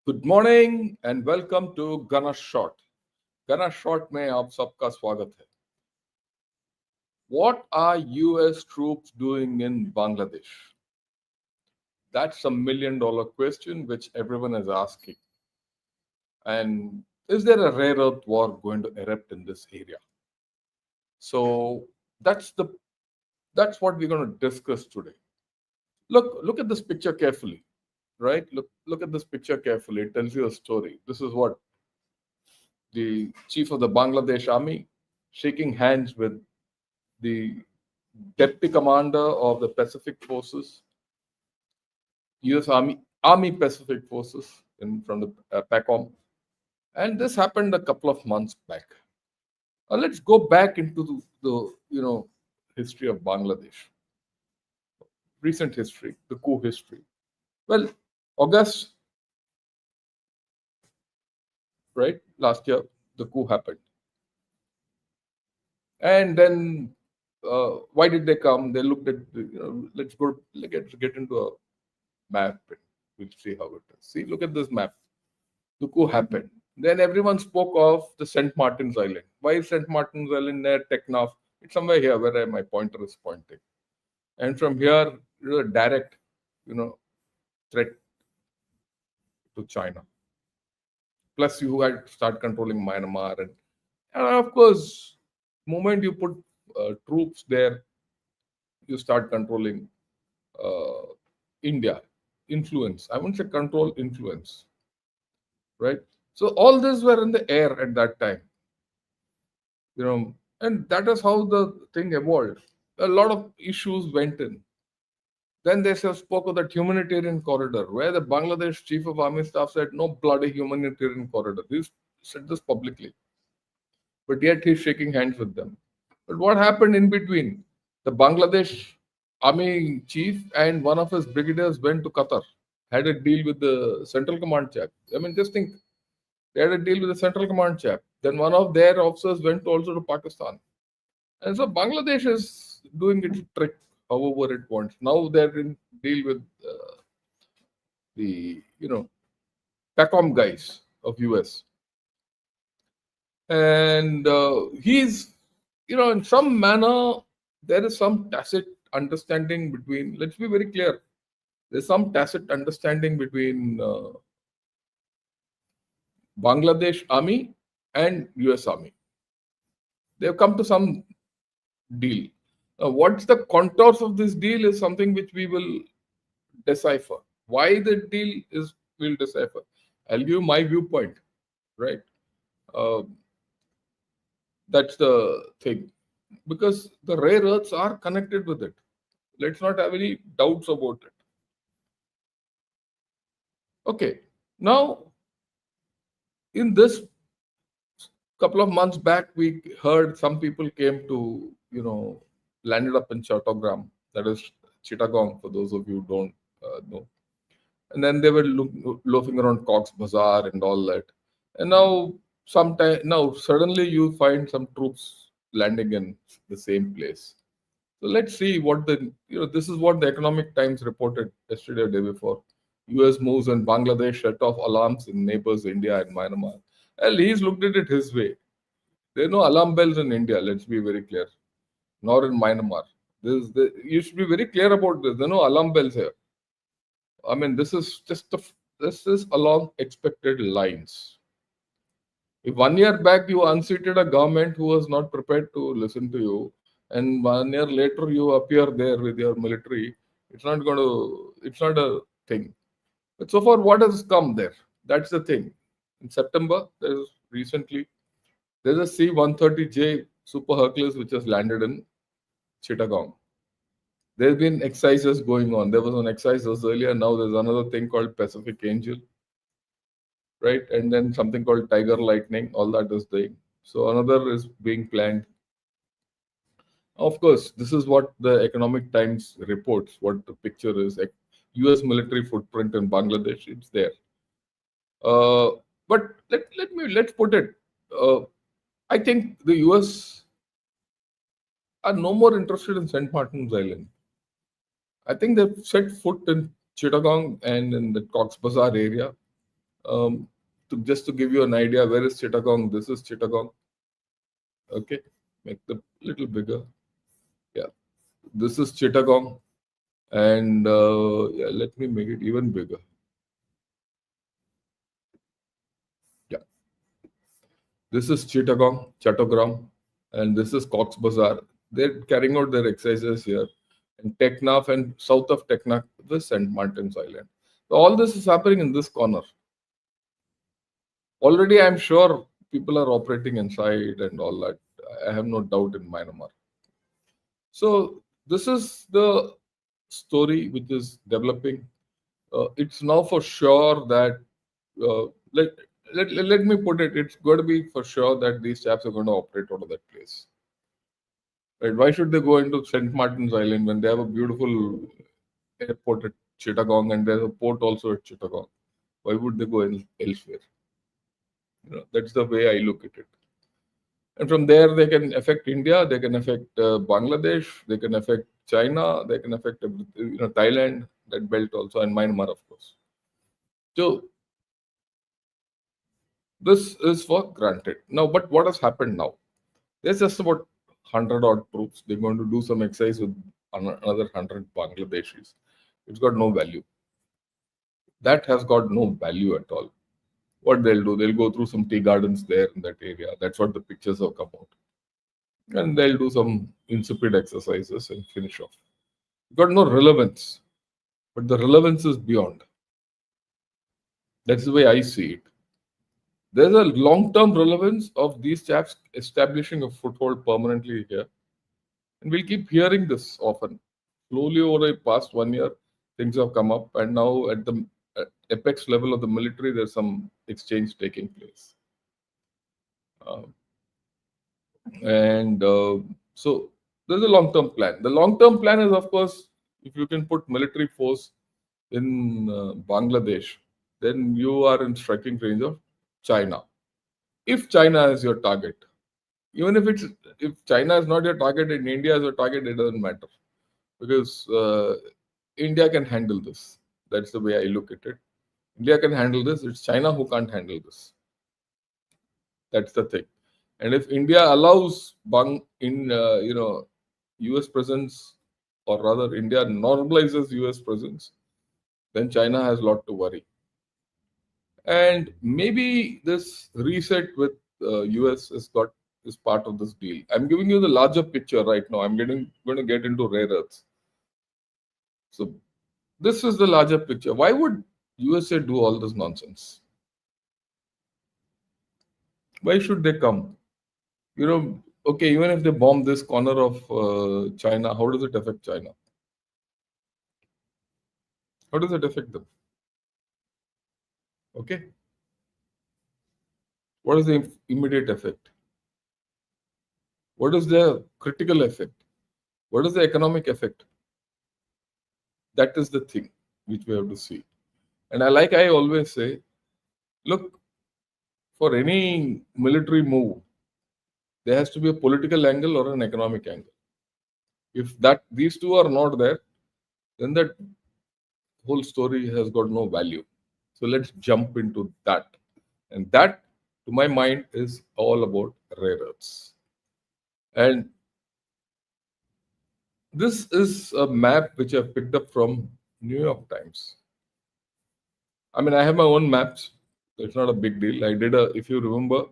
Good morning and welcome to Gana Shot. Gana Shot में आप सबका स्वागत है। What are US troops doing in Bangladesh? That's a $1 million question which everyone is asking. And is there a rare earth war going to erupt in this area? So that's what we're going to discuss today. Look at this picture carefully, right? Look at this picture carefully. It tells you a story. This is what the chief of the Bangladesh army shaking hands with the deputy commander of the Pacific Forces, U.S. Army Pacific Forces from the PACOM, and this happened a couple of months back. Let's go back into the history of Bangladesh, recent history, the coup history. Well, August, right, last year, the coup happened, and then why did they come? They looked at let's get into a map. We'll see how it is. See, look at this map. The coup happened. Then everyone spoke of the St. Martin's Island. Why is St. Martin's Island near Teknaf? It's somewhere here where my pointer is pointing. And from here, it is a direct, threat to China. Plus, you had to start controlling Myanmar, and of course, moment you put troops there, you start controlling India. Influence. I wouldn't say control, influence. Right? So all this were in the air at that time. And that is how the thing evolved. A lot of issues went in. Then they spoke of that humanitarian corridor, where the Bangladesh chief of army staff said, no bloody humanitarian corridor. He said this publicly. But yet he's shaking hands with them. But what happened in between? The Bangladesh army chief and one of his brigadiers went to Qatar, had a deal with the Central Command chap. I mean, just think, they had a deal with the Central Command chap. Then one of their officers went also to Pakistan. And so Bangladesh is doing its trick however it wants. Now they're in deal with the PACOM guys of US. And he's, in some manner, there is some tacit understanding between, let's be very clear, there's some tacit understanding between Bangladesh army and US army. They've come to some deal. Now, what's the contours of this deal is something which we will decipher. Why the deal is, we'll decipher. I'll give you my viewpoint, right? That's the thing. Because the rare earths are connected with it. Let's not have any doubts about it. Okay. Now, in this couple of months back, we heard some people came to, landed up in Chattogram, that is Chittagong, for those of you who don't know. And then they were loafing around Cox's Bazar and all that. And now, suddenly you find some troops landing in the same place. So let's see what this is what the Economic Times reported yesterday or day before. US moves in Bangladesh set off alarms in neighbors India and Myanmar. Well, he's looked at it his way. There are no alarm bells in India, let's be very clear, nor in Myanmar. You should be very clear about this. There are no alarm bells here. I mean, this is along expected lines. If 1 year back you unseated a government who was not prepared to listen to you, and 1 year later you appear there with your military, it's not a thing. But so far, what has come there? That's the thing. In September, there's a C-130J Super Hercules which has landed in Chittagong. There's been exercises going on. There was an exercise earlier. Now there's another thing called Pacific Angel, right? And then something called Tiger Lightning. All that is doing. So another is being planned. Of course, this is what the Economic Times reports. What the picture is: U.S. military footprint in Bangladesh. It's there. But let's put it. I think the US are no more interested in St. Martin's Island. I think they've set foot in Chittagong and in the Cox's Bazar area. Um, just to give you an idea, where is Chittagong? This is Chittagong. Okay, make the little bigger. Yeah, this is Chittagong, and yeah, let me make it even bigger. Yeah, this is Chittagong, Chattogram, and this is Cox's Bazar. They're carrying out their exercises here, and Teknaf and south of Teknaf, the St. Martin's Island. So all this is happening in this corner. Already, I'm sure people are operating inside and all that. I have no doubt in Myanmar. So this is the story which is developing. It's now for sure that uh, let, let me put it. It's going to be for sure that these chaps are going to operate out of that place. Right? Why should they go into St. Martin's Island when they have a beautiful airport at Chittagong and there's a port also at Chittagong? Why would they go elsewhere? That's the way I look at it. And from there, they can affect India, they can affect Bangladesh, they can affect China, they can affect Thailand, that belt also, and Myanmar, of course. So this is for granted. Now, but what has happened now? There's just about 100 odd troops. They're going to do some exercise with another 100 Bangladeshis. It's got no value. That has got no value at all. What they'll go through some tea gardens there in that area. That's what the pictures have come out. And they'll do some insipid exercises and finish off. Got no relevance, but the relevance is beyond. That's the way I see it. There's a long-term relevance of these chaps establishing a foothold permanently here, and we'll keep hearing this often. Slowly over the past 1 year, things have come up, and now at the apex level of the military, there's some exchange taking place. And so there's a long-term plan. The long-term plan is, of course, if you can put military force in Bangladesh, then you are in striking range of China. If China is your target, even if China is not your target and India is your target, it doesn't matter, because India can handle this. That's the way I look at it. India can handle this. It's China who can't handle this. That's the thing. And if India allows U.S. presence, or rather India normalizes U.S. presence, then China has a lot to worry. And maybe this reset with U.S. is part of this deal. I'm giving you the larger picture right now. I'm going to get into rare earths. So this is the larger picture. Why would USA do all this nonsense? Why should they come? Okay, even if they bomb this corner of China, how does it affect China? How does it affect them? Okay. What is the immediate effect? What is the critical effect? What is the economic effect? That is the thing which we have to see. And I always say, look, for any military move, there has to be a political angle or an economic angle. If these two are not there, then that whole story has got no value. So let's jump into that. And that, to my mind, is all about rare earths. And this is a map which I picked up from New York Times. I mean, I have my own maps. It's not a big deal. If you remember,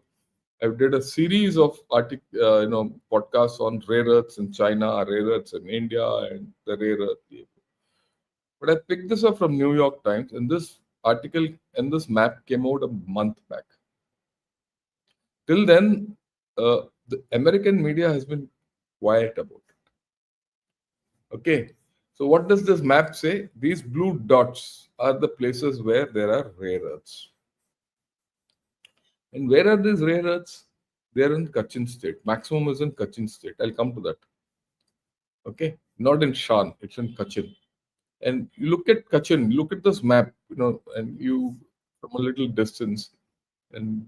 I did a series of podcasts on rare earths in China, rare earths in India, and the rare earth. But I picked this up from New York Times, and this article and this map came out a month back. Till then, the American media has been quiet about it. Okay, so what does this map say? These blue dots are the places where there are rare earths. And where are these rare earths? They are in Kachin state. Maximum is in Kachin state. I'll come to that. Okay, not in Shan, it's in Kachin. And you look at Kachin, look at this map, and you from a little distance, and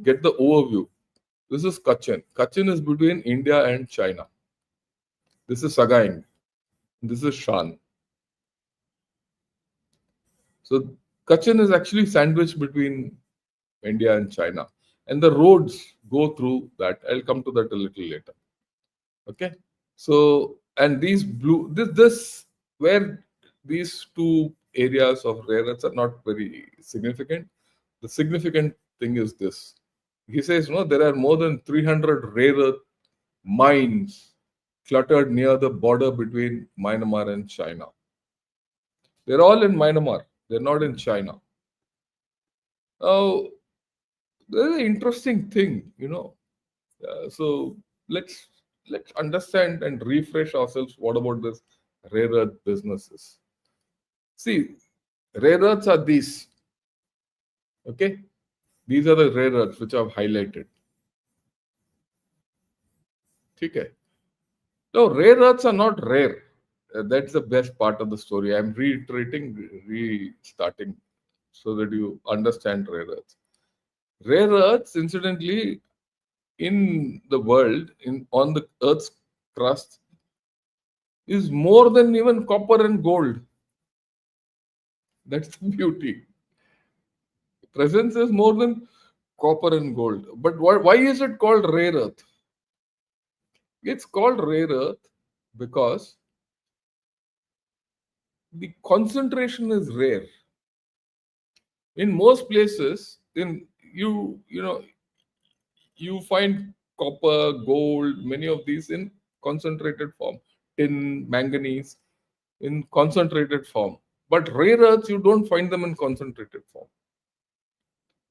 get the overview. This is Kachin. Kachin is between India and China. This is Sagaing. This is Shan. So Kachin is actually sandwiched between India and China, and the roads go through that. I'll come to that a little later. Okay, so and these blue this where these two areas of rare earths are not very significant. The significant thing is this. He says, no, there are more than 300 rare earth mines cluttered near the border between Myanmar and China. They're all in Myanmar. They're not in China. Now, there's an interesting thing, so let's let's understand and refresh ourselves. What about this rare earth businesses? See, rare earths are these. Okay, these are the rare earths which I've highlighted. Okay. No, rare earths are not rare. That's the best part of the story. I'm reiterating, restarting, so that you understand rare earths. Rare earths, incidentally, in the world, in on the Earth's crust, is more than even copper and gold. That's the beauty. Presence is more than copper and gold. But why is it called rare earth? It's called rare earth because the concentration is rare. In most places, in you find copper, gold, many of these in concentrated form, tin, manganese in concentrated form. But rare earths, you don't find them in concentrated form.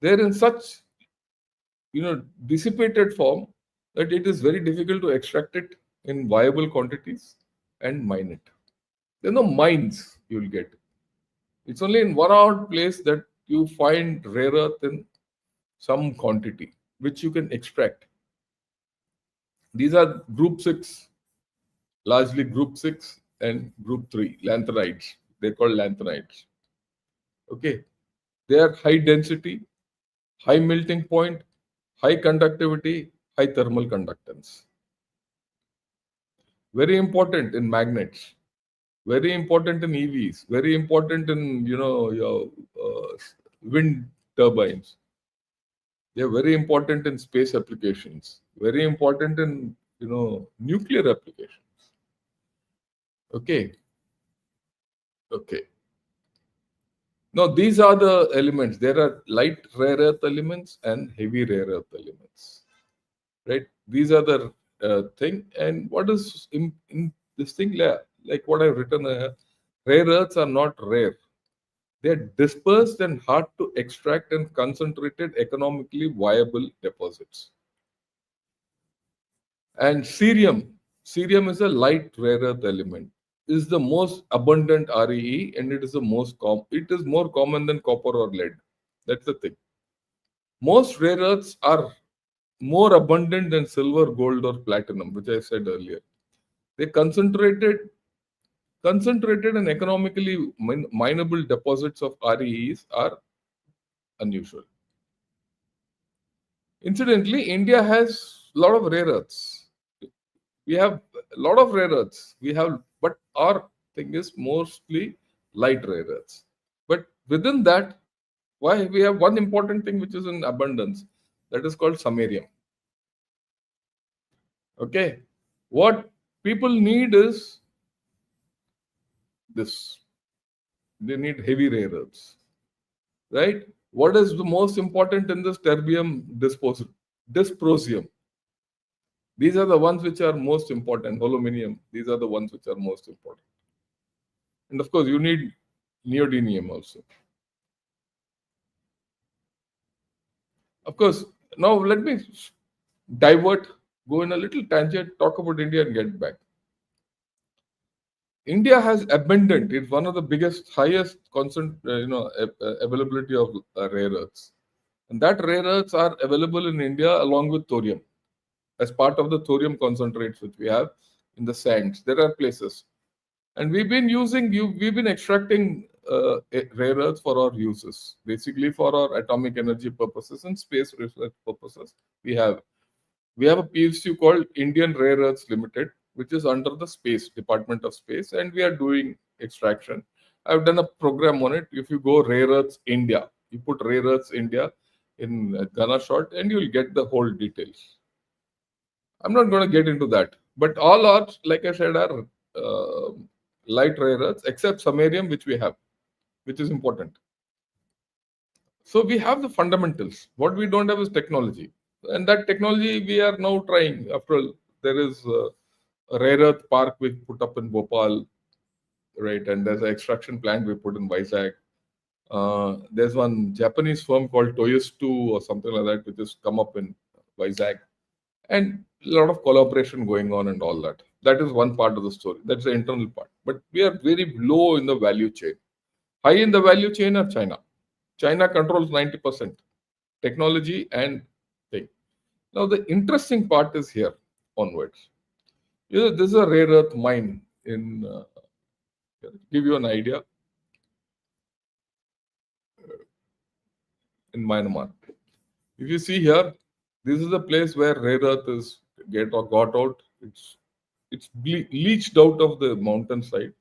They're in such dissipated form that it is very difficult to extract it in viable quantities and mine it. There are no mines you'll get. It's only in one odd place that you find rare earth in some quantity, which you can extract. These are group 6, largely group 6 and group 3, lanthanides. They're called lanthanides. Okay. They are high density, high melting point, high conductivity, high thermal conductance. Very important in magnets, very important in EVs, very important in your wind turbines. They're very important in space applications, very important in nuclear applications. Okay. Now these are the elements. There are light rare earth elements and heavy rare earth elements. Right? These are the thing. And what is in this thing? Like what I've written here, rare earths are not rare. They're dispersed and hard to extract and concentrated, economically viable deposits. And cerium is a light rare earth element. Is the most abundant REE, and it is the most it is more common than copper or lead. That's the thing. Most rare earths are more abundant than silver, gold, or platinum, which I said earlier. They concentrated and economically mineable deposits of REEs are unusual. Incidentally, India has a lot of rare earths. We have a lot of rare earths. But our thing is mostly light rare earths. But within that, why we have one important thing which is in abundance, that is called samarium. Okay, what people need is this. They need heavy rare earths, right? What is the most important in this? Terbium, dysprosium. These are the ones which are most important. Aluminium, these are the ones which are most important. And of course, you need neodymium also. Of course, now let me divert, go in a little tangent, talk about India and get back. India has abundant, it's one of the biggest, highest availability of rare earths. And that rare earths are available in India along with thorium, as part of the thorium concentrates which we have in the sands. There are places. And we've been extracting rare earths for our uses, basically for our atomic energy purposes and space research purposes. We have a PSU called Indian Rare Earths Limited, which is under the Space Department of Space, and we are doing extraction. I've done a program on it. If you go Rare Earths India, you put Rare Earths India in Ghana short, and you'll get the whole details. I'm not going to get into that. But all are, like I said, are light rare earths, except samarium, which we have, which is important. So we have the fundamentals. What we don't have is technology. And that technology we are now trying. After all, there is a rare earth park we put up in Bhopal, right? And there's an extraction plant we put in Vizag. There's one Japanese firm called Toyostu or something like that, which has come up in Vizag. And a lot of collaboration going on and all that. That is one part of the story. That's the internal part. But we are very low in the value chain. High in the value chain are China. China controls 90% technology and thing. Now the interesting part is here onwards. This is a rare earth mine in. Give you an idea. In Myanmar, if you see here, this is the place where rare earth is got out. It's leached out of the mountainside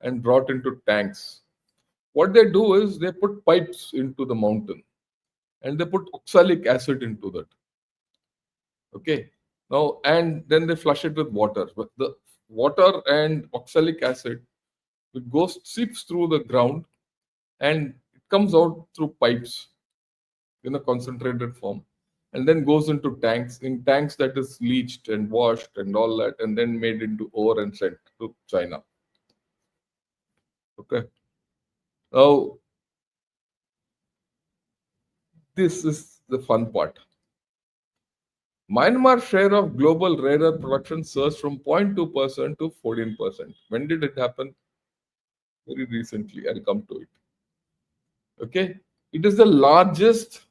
and brought into tanks. What they do is they put pipes into the mountain and they put oxalic acid into that. Okay. Now, and then they flush it with water. But the water and oxalic acid, it seeps through the ground and it comes out through pipes in a concentrated form, and then goes into tanks. In tanks that is leached and washed and all that, and then made into ore and sent to China. Okay. Now, this is the fun part. Myanmar's share of global rare earth production surged from 0.2% to 14%. When did it happen? Very recently. I'll come to it. Okay. It is the largest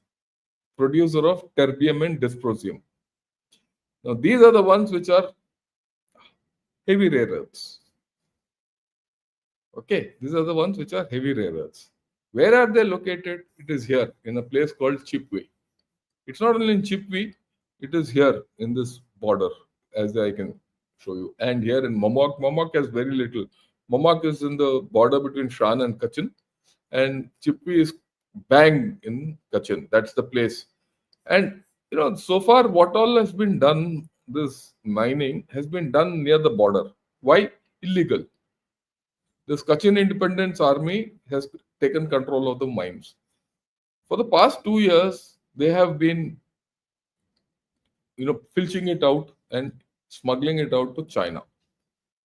producer of terbium and dysprosium. Now, these are the ones which are heavy rare earths. Okay, these are the ones which are heavy rare earths. Where are they located? It is here in a place called Chipwe. It's not only in Chipwe, it is here in this border, as I can show you. And here in Momok, Momok has very little. Momok is in the border between Shan and Kachin, and Chipwe is bang in Kachin. That's the place. And so far, what all has been done, this mining has been done near the border. Why? Illegal. This Kachin Independence Army has taken control of the mines. For the past 2 years, they have been, filching it out and smuggling it out to China.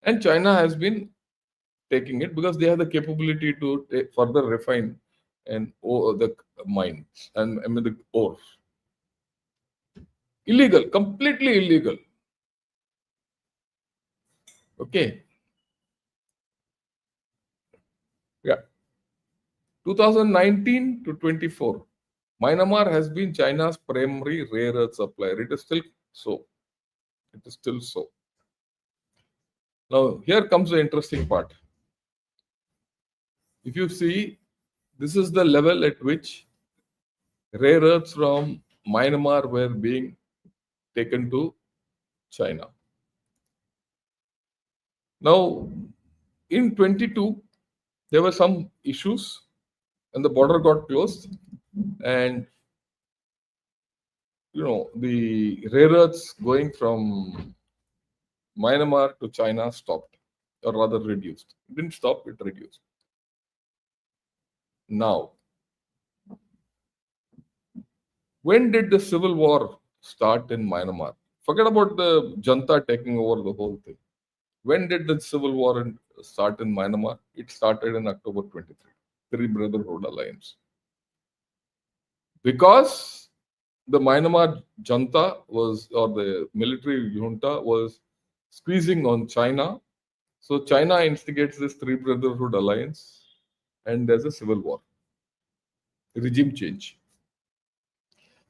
And China has been taking it because they have the capability to further refine and the mines and the ore. Illegal, completely illegal. Okay. Yeah. 2019 to 24, Myanmar has been China's primary rare earth supplier. It is still so. It is still so. Now, here comes the interesting part. If you see, this is the level at which rare earths from Myanmar were being taken to China. Now, in 22, there were some issues and the border got closed, and the rare earths going from Myanmar to China stopped, or rather reduced. It didn't stop, it reduced. Now, when did the civil war start in Myanmar? Forget about the junta taking over the whole thing. When did the civil war start in Myanmar? It started in October 23, Three Brotherhood Alliance. Because the Myanmar junta was, or the military junta was squeezing on China, so China instigates this Three Brotherhood Alliance, and there's a civil war. Regime change.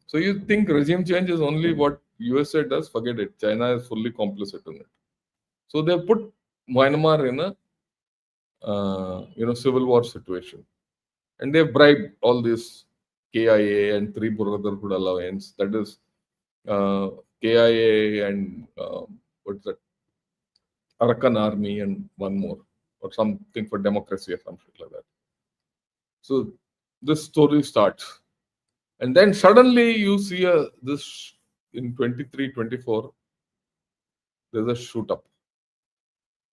So you think regime change is only what USA does? Forget it. China is fully complicit in it. So they put Myanmar in a civil war situation, and they bribed all this KIA and Three Brotherhood Alliance. That is KIA and what's that? Arakan Army and one more, or something for democracy or something like that. So this story starts. And then suddenly you see this in 23, 24, there's a shoot up.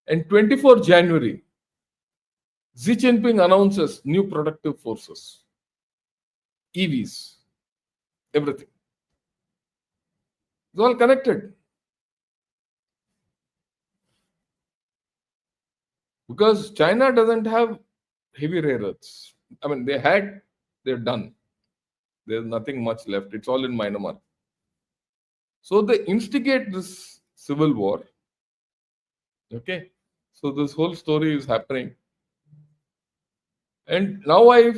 And 24 January, Xi Jinping announces new productive forces, EVs, everything. It's all connected. Because China doesn't have heavy rare earths. I mean, they're done. There's nothing much left. It's all in Myanmar. So they instigate this civil war. Okay. So this whole story is happening. And now I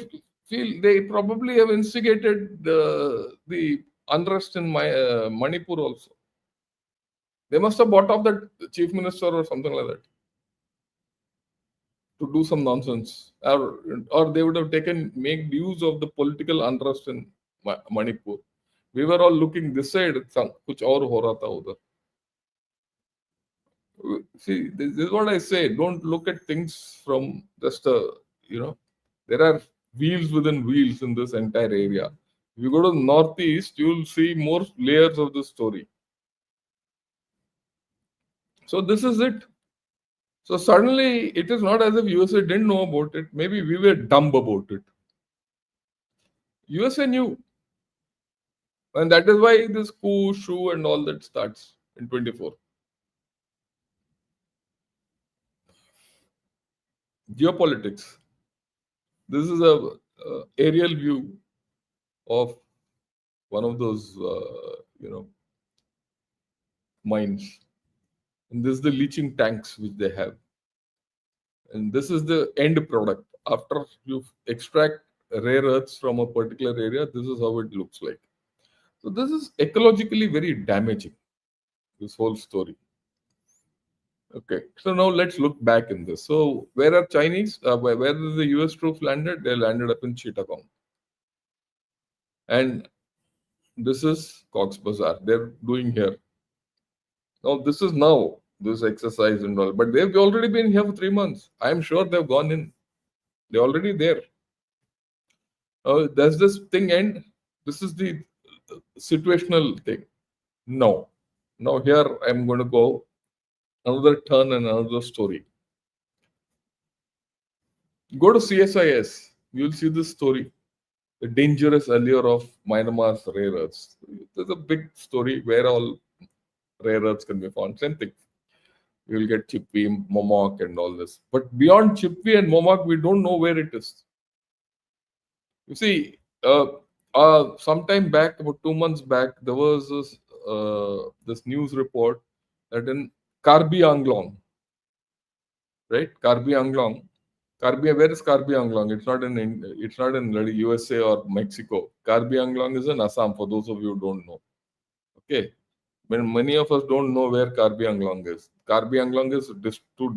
feel they probably have instigated the unrest in Manipur also. They must have bought off the chief minister or something like that to do some nonsense, or they would have made use of the political unrest in Manipur. We were all looking this side, kuch aur ho raha tha udhar. See, this is what I say. Don't look at things from just there are wheels within wheels in this entire area. If you go to the northeast, you'll see more layers of the story. So this is it. So suddenly, it is not as if USA didn't know about it. Maybe we were dumb about it. USA knew. And that is why this coup, shoe, and all that starts in 24. Geopolitics. This is a aerial view of one of those, mines. And this is the leaching tanks which they have. And this is the end product. After you extract rare earths from a particular area, this is how it looks like. So this is ecologically very damaging, this whole story. Okay, so now let's look back in this. So where are Chinese? Where did the US troops landed? They landed up in Chittagong. And this is Cox's Bazar. They're doing here. Now this exercise and all. But they've already been here for 3 months. I'm sure they've gone in. They're already there. Does this thing end? This is the situational thing. No. Now here I'm going to go another turn and another story. Go to CSIS. You'll see this story. The dangerous allure of Myanmar's rare earths. There's a big story where all rare earths can be found. Same thing. You will get Chippi, Momok, and all this. But beyond Chippi and Momok, we don't know where it is. You see, sometime back, about 2 months back, there was this news report that in Karbi Anglong, right? Karbi Anglong. Where is Karbi Anglong? It's not in USA or Mexico. Karbi Anglong is in Assam. For those of you who don't know, okay. When many of us don't know where Karbi Anglong is. Karbi Anglong is two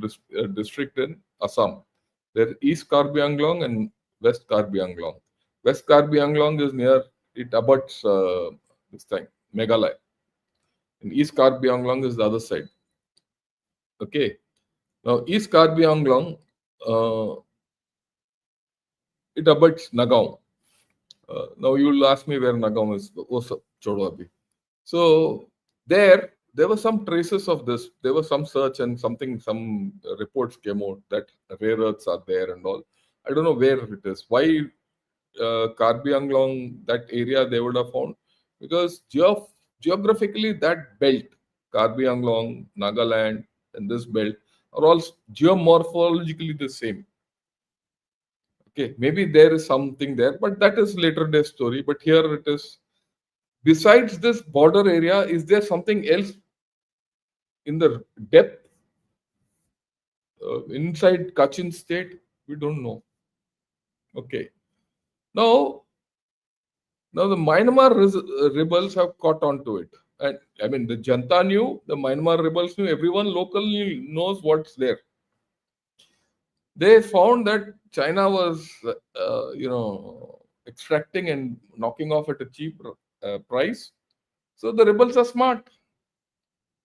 district in Assam. There East Karbi Anglong and West Karbi Anglong. West Karbi Anglong is near, it abuts this thing, Meghalaya. And East Karbi Anglong is the other side. Okay. Now, East Karbi Anglong, it abuts Nagaon. Now, you will ask me where Nagaon is. So, there were some traces of this. There was some search and some reports came out that rare earths are there and all. I don't know where it is. Why Karbi Anglong, that area they would have found? Because geographically that belt, Karbi Anglong, Nagaland, and this belt are all geomorphologically the same. Okay, maybe there is something there, but that is later day story. But here it is. Besides this border area, is there something else in the depth inside Kachin state? We don't know. Okay. Now the Myanmar rebels have caught on to it. And I mean, the Janta knew, the Myanmar rebels knew, everyone locally knows what's there. They found that China was, extracting and knocking off at a cheap price. So the rebels are smart.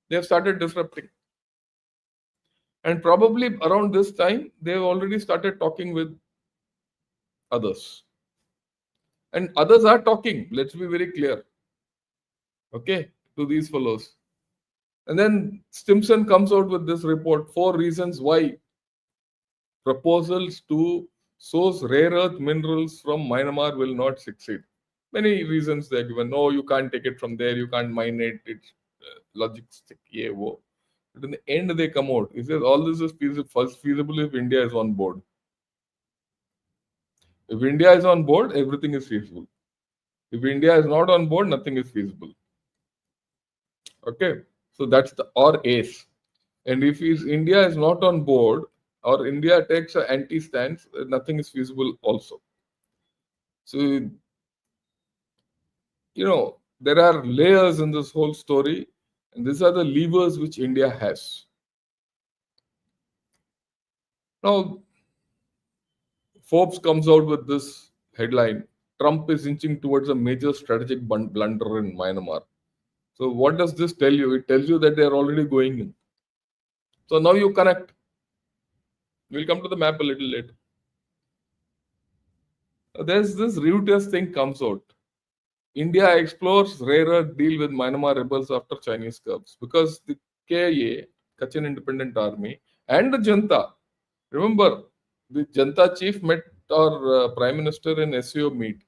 They have started disrupting. And probably around this time, they've already started talking with others. And others are talking, let's be very clear, okay, to these fellows. And then Stimson comes out with this report, 4 reasons why proposals to source rare earth minerals from Myanmar will not succeed. Many reasons they're given. No, you can't take it from there, you can't mine it, it's logistic. Yeah, whoa. But in the end, they come out. It says all this is feasible if India is on board. If India is on board, everything is feasible. If India is not on board, nothing is feasible. Okay, so that's the or ace. And if India is not on board or India takes an anti-stance, nothing is feasible also. So, there are layers in this whole story, and these are the levers which India has. Now, Forbes comes out with this headline: Trump is inching towards a major strategic blunder in Myanmar. So, what does this tell you? It tells you that they are already going in. So, now you connect. We'll come to the map a little later. There's this Reuters thing comes out. India explores rare earth deal with Myanmar rebels after Chinese curbs, because the KIA, Kachin Independent Army, and the Janta. Remember, the Janta chief met our Prime Minister in SEO meet.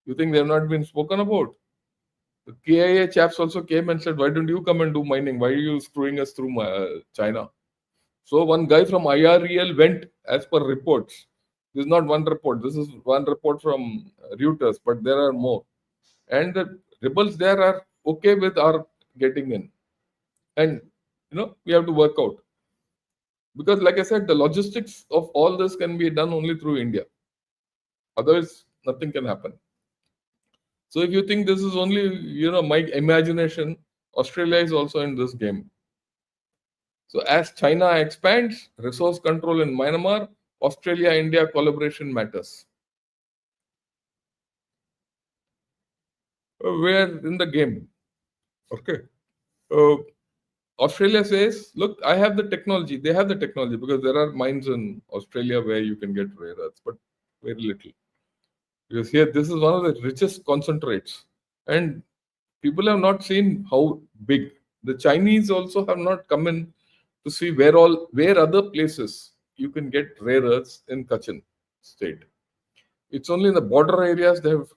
You think they have not been spoken about? The KIA chaps also came and said, "Why don't you come and do mining? Why are you screwing us through China?" So one guy from IREL went, as per reports. This is not one report. This is one report from Reuters, but there are more. And the rebels there are okay with our getting in. And we have to work out. Because like I said, the logistics of all this can be done only through India. Otherwise, nothing can happen. So if you think this is only, my imagination, Australia is also in this game. So as China expands resource control in Myanmar, Australia-India collaboration matters. We're in the game. Okay. Australia says, look, I have the technology. They have the technology because there are mines in Australia where you can get rare earths, but very little. Because here, this is one of the richest concentrates. And people have not seen how big. The Chinese also have not come in to see where other places you can get rare earths in Kachin state. It's only in the border areas they have,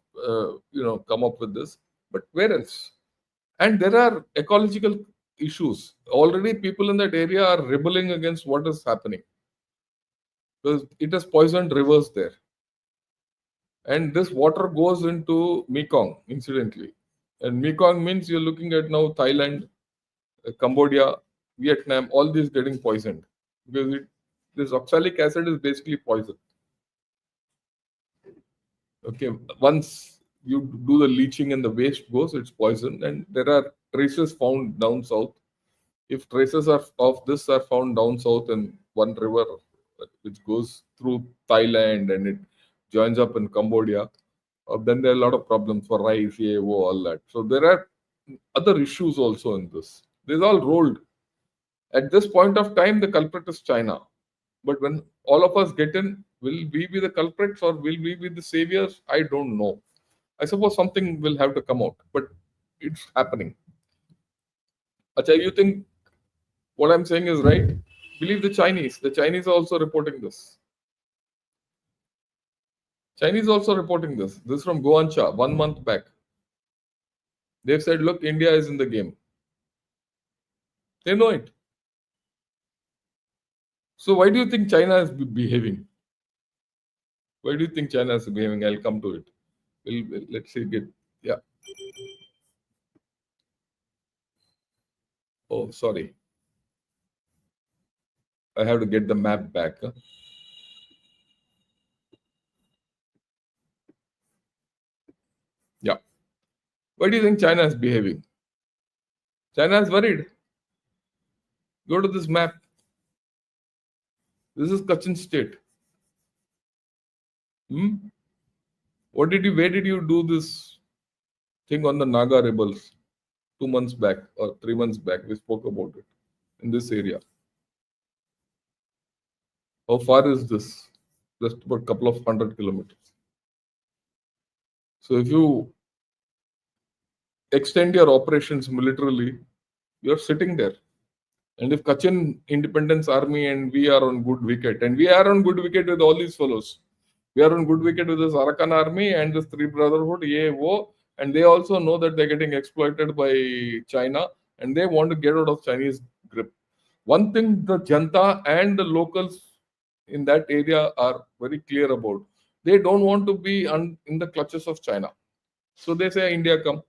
come up with this. But where else? And there are ecological issues. Already people in that area are rebelling against what is happening. Because it has poisoned rivers there. And this water goes into Mekong, incidentally. And Mekong means you're looking at now Thailand, Cambodia, Vietnam, all these getting poisoned. Because this oxalic acid is basically poison. Okay, once you do the leaching and the waste goes, it's poison. And there are traces found down south. If traces of this are found down south in one river, which goes through Thailand and it joins up in Cambodia, then there are a lot of problems for rice, all that. So there are other issues also in this. This is all rolled. At this point of time, the culprit is China. But when all of us get in, will we be the culprits or will we be the saviors? I don't know. I suppose something will have to come out, but it's happening. Acha, you think what I'm saying is right? Believe the Chinese. The Chinese are also reporting this. Chinese also reporting this. This is from Guancha 1 month back. They've said, look, India is in the game. They know it. So why do you think China is behaving? Why do you think China is behaving? I'll come to it. Let's see. Yeah. Oh, sorry. I have to get the map back. Huh? Yeah. Why do you think China is behaving? China is worried. Go to this map. This is Kachin state. Where did you do this thing on the Naga rebels 2 months back or 3 months back? We spoke about it in this area. How far is this? Just about a couple of 100 kilometers. So if you extend your operations militarily, you're sitting there. And if Kachin Independence Army and we are on good wicket, and we are on good wicket with all these fellows, we are on good wicket with this Arakan Army and this Three Brotherhood, EAO, and they also know that they're getting exploited by China and they want to get out of Chinese grip. One thing the Janta and the locals in that area are very clear about. They don't want to be in the clutches of China. So they say, India, come.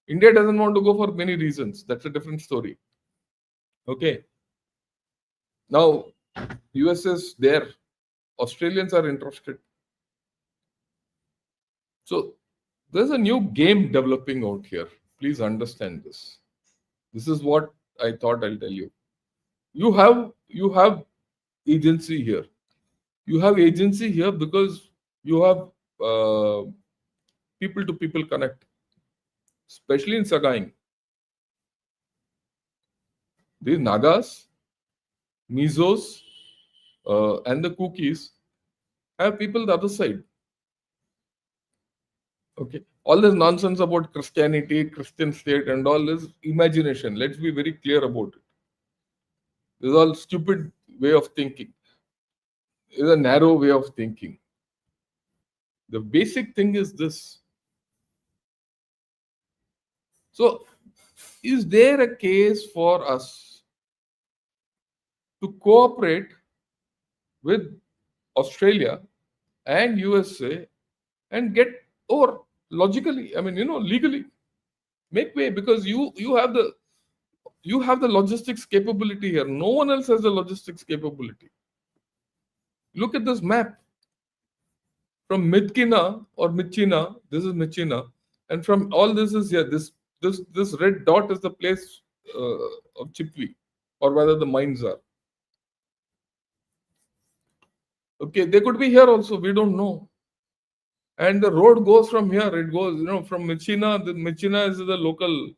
India doesn't want to go for many reasons. That's a different story. Okay. Now, US is there. Australians are interested. So there's a new game developing out here. Please understand this. This is what I thought I'll tell you. You have agency here. You have agency here because you have people to people connect, especially in Sagaing. These Nagas, Mizos, and the Kukis have people the other side. Okay. All this nonsense about Christianity, Christian state, and all is imagination. Let's be very clear about it. This is all stupid way of thinking. It's a narrow way of thinking. The basic thing is this. So, is there a case for us to cooperate with Australia and USA and get, or logically, legally, make way, because you have the logistics capability here. No one else has the logistics capability. Look at this map. From Midkina or Michina, this is Michina, and from all this is here. This red dot is the place of Chipwi, or whether the mines are. Okay, they could be here also. We don't know. And the road goes from here. It goes, from Michina. The Michina is the local,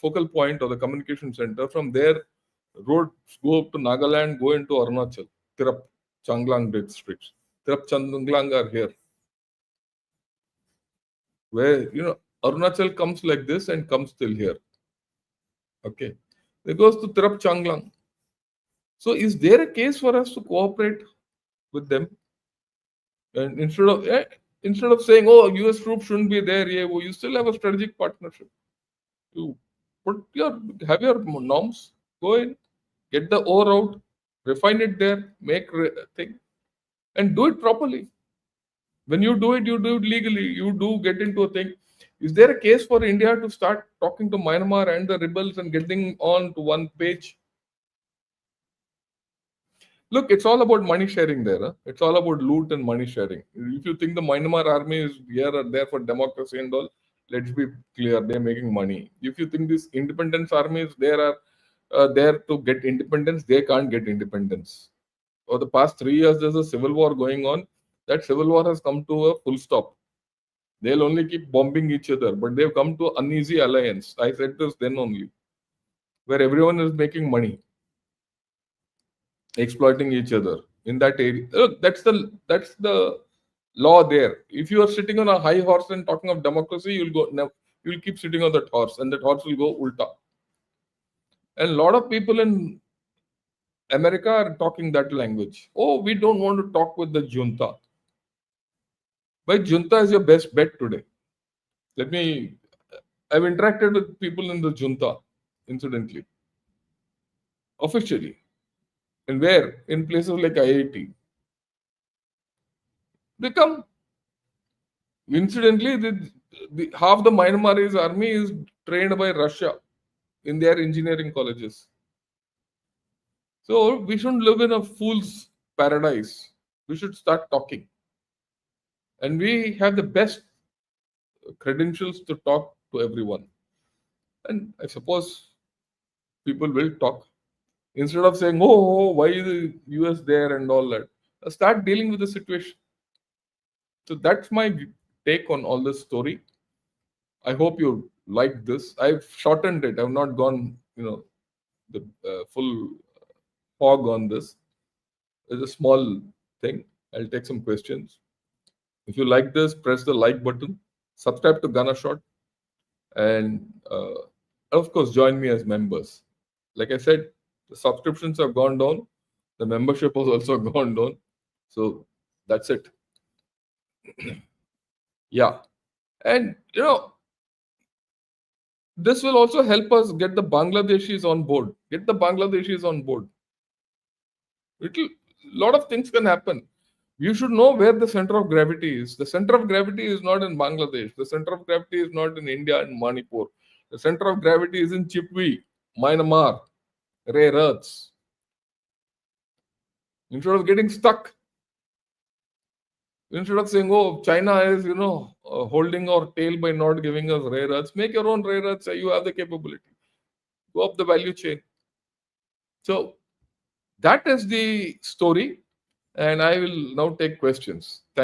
focal point or the communication center. From there, roads go up to Nagaland, go into Arunachal, Tirap, Changlang districts. Tirap, Changlang are here. Where, Arunachal comes like this and comes till here. Okay. It goes to Tirap, Changlang. So is there a case for us to cooperate with them? And instead of saying, oh, US troops shouldn't be there, you still have a strategic partnership. You have your norms, go in, get the ore out, refine it there, make thing, and do it properly. When you do it legally. You do get into a thing. Is there a case for India to start talking to Myanmar and the rebels and getting on to one page? Look, it's all about money sharing there. Huh? It's all about loot and money sharing. If you think the Myanmar army is here or there for democracy and all, let's be clear, they're making money. If you think this independence armies there are there to get independence, they can't get independence. For the past 3 years, there's a civil war going on. That civil war has come to a full stop. They'll only keep bombing each other, but they've come to uneasy alliance. I said this then only, where everyone is making money, exploiting each other in that area. Look, that's the law there. If you are sitting on a high horse and talking of democracy, you'll keep sitting on that horse, and that horse will go ulta. And a lot of people in America are talking that language. Oh, we don't want to talk with the junta. But junta is your best bet today. I've interacted with people in the junta, incidentally, officially. And where? In places like IIT. They come. Incidentally, half the Myanmarese army is trained by Russia in their engineering colleges. So we shouldn't live in a fool's paradise. We should start talking. And we have the best credentials to talk to everyone. And I suppose people will talk. Instead of saying, oh, why is the US there and all that, start dealing with the situation. So that's my take on all this story. I hope you like this. I've shortened it. I've not gone, the full hog on this. It's a small thing. I'll take some questions. If you like this, press the like button, subscribe to Gunner Shot, and of course, join me as members. Like I said, the subscriptions have gone down, the membership has also gone down. So that's it. Yeah. And this will also help us get the Bangladeshis on board. Get the Bangladeshis on board. It'll lot of things can happen. You should know where the center of gravity is. The center of gravity is not in Bangladesh. The center of gravity is not in India and Manipur. The center of gravity is in Chipwi, Myanmar, rare earths. Instead of getting stuck, instead of saying, "Oh, China is holding our tail by not giving us rare earths," make your own rare earths. You have the capability. Go up the value chain. So that is the story, and I will now take questions.